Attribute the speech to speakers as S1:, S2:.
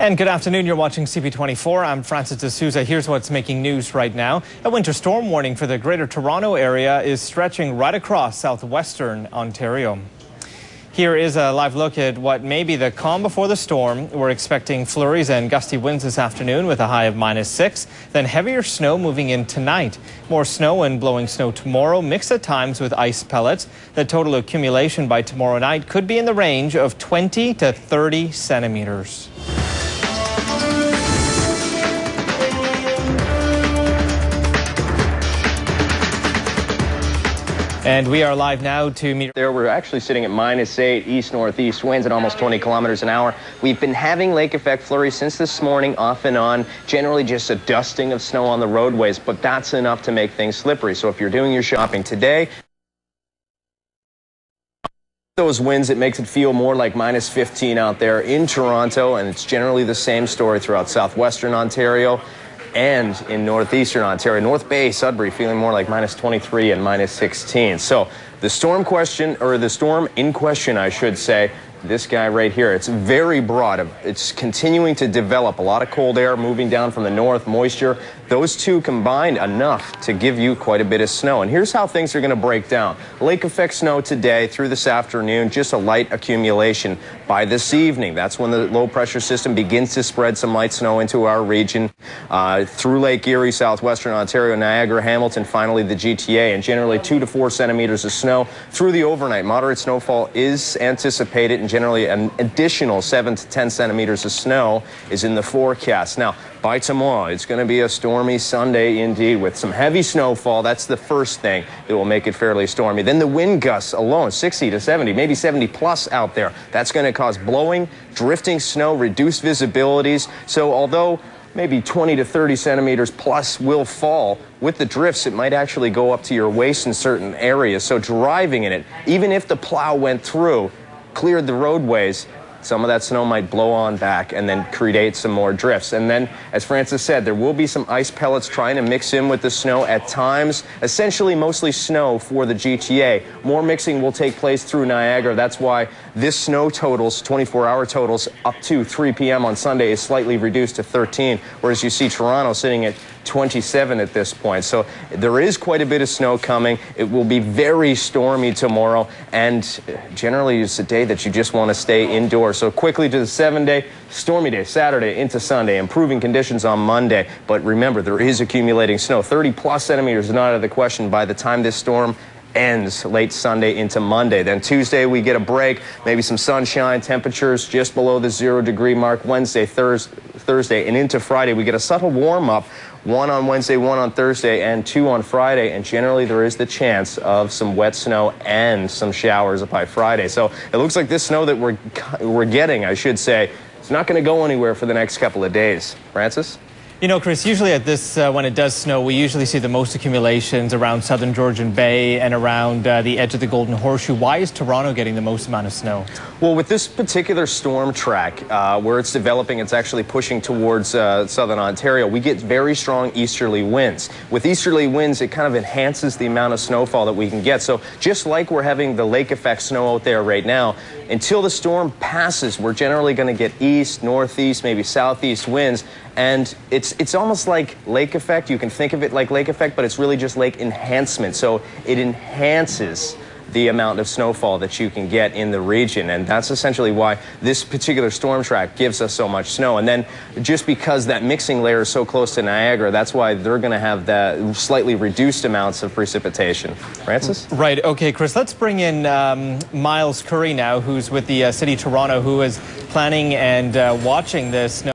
S1: And good afternoon, you're watching CP24. I'm Francis D'Souza. Here's what's making news right now. A winter storm warning for the Greater Toronto area is stretching right across southwestern Ontario. Here is a live look at what may be the calm before the storm. We're expecting flurries and gusty winds this afternoon with a high of -6. Then heavier snow moving in tonight. More snow and blowing snow tomorrow, mixed at times with ice pellets. The total accumulation by tomorrow night could be in the range of 20 to 30 centimeters. And we are live now to meet.
S2: There, we're actually sitting at -8 east-northeast winds at almost 20 kilometers an hour. We've been having lake effect flurries since this morning, off and on. Generally just a dusting of snow on the roadways, but that's enough to make things slippery. So if you're doing your shopping today, those winds, it makes it feel more like -15 out there in Toronto, and it's generally the same story throughout southwestern Ontario and in northeastern Ontario. North Bay, Sudbury feeling more like -23 and -16. So the storm in question, I should say, this guy right here, it's very broad. It's continuing to develop. A lot of cold air moving down from the north, moisture. Those two combined enough to give you quite a bit of snow. And here's how things are going to break down. Lake effect snow today through this afternoon, just a light accumulation. By this evening, that's when the low pressure system begins to spread some light snow into our region, through Lake Erie, southwestern Ontario, Niagara, Hamilton, finally the GTA, and generally 2 to 4 centimeters of snow through the overnight. Moderate snowfall is anticipated, and generally an additional 7 to 10 centimeters of snow is in the forecast. Now, by tomorrow, it's going to be a stormy Sunday indeed with some heavy snowfall. That's the first thing that will make it fairly stormy. Then the wind gusts alone, 60 to 70, maybe 70 plus out there. That's going to cause blowing, drifting snow, reduced visibilities. So although maybe 20 to 30 centimeters plus will fall, with the drifts, it might actually go up to your waist in certain areas. So driving in it, even if the plow went through, cleared the roadways, some of that snow might blow on back and then create some more drifts. And then, as Francis said, there will be some ice pellets trying to mix in with the snow at times. Essentially, mostly snow for the GTA. More mixing will take place through Niagara. That's why this snow totals, 24-hour totals, up to 3 p.m. on Sunday is slightly reduced to 13, whereas you see Toronto sitting at 27 at this point. So there is quite a bit of snow coming. It will be very stormy tomorrow, and generally it's a day that you just want to stay indoors. So quickly to the 7-day, stormy day, Saturday into Sunday, improving conditions on Monday. But remember, there is accumulating snow. 30 plus centimeters is not out of the question by the time this storm ends late Sunday into Monday. Then Tuesday we get a break, maybe some sunshine, temperatures just below the 0-degree mark. Wednesday, Thursday, and into Friday we get a subtle warm-up. 1 on Wednesday, 1 on Thursday, and 2 on Friday. And generally there is the chance of some wet snow and some showers by Friday. So it looks like this snow that we're getting, I should say, it's not going to go anywhere for the next couple of days. Francis?
S1: You know, Chris, usually at this, when it does snow, we usually see the most accumulations around southern Georgian Bay and around the edge of the Golden Horseshoe. Why is Toronto getting the most amount of snow? Well,
S2: with this particular storm track, where it's developing, it's actually pushing towards southern Ontario. We get very strong easterly winds. With easterly winds, it kind of enhances the amount of snowfall that we can get. So just like we're having the lake effect snow out there right now, until the storm passes, we're generally going to get east, northeast, maybe southeast winds. And it's almost like lake effect. You can think of it like lake effect, but it's really just lake enhancement. So it enhances the amount of snowfall that you can get in the region. And that's essentially why this particular storm track gives us so much snow. And then just because that mixing layer is so close to Niagara, that's why they're going to have that slightly reduced amounts of precipitation. Francis?
S1: Right. Okay, Chris, let's bring in Miles Curry now, who's with the City of Toronto, who is planning and watching this snow.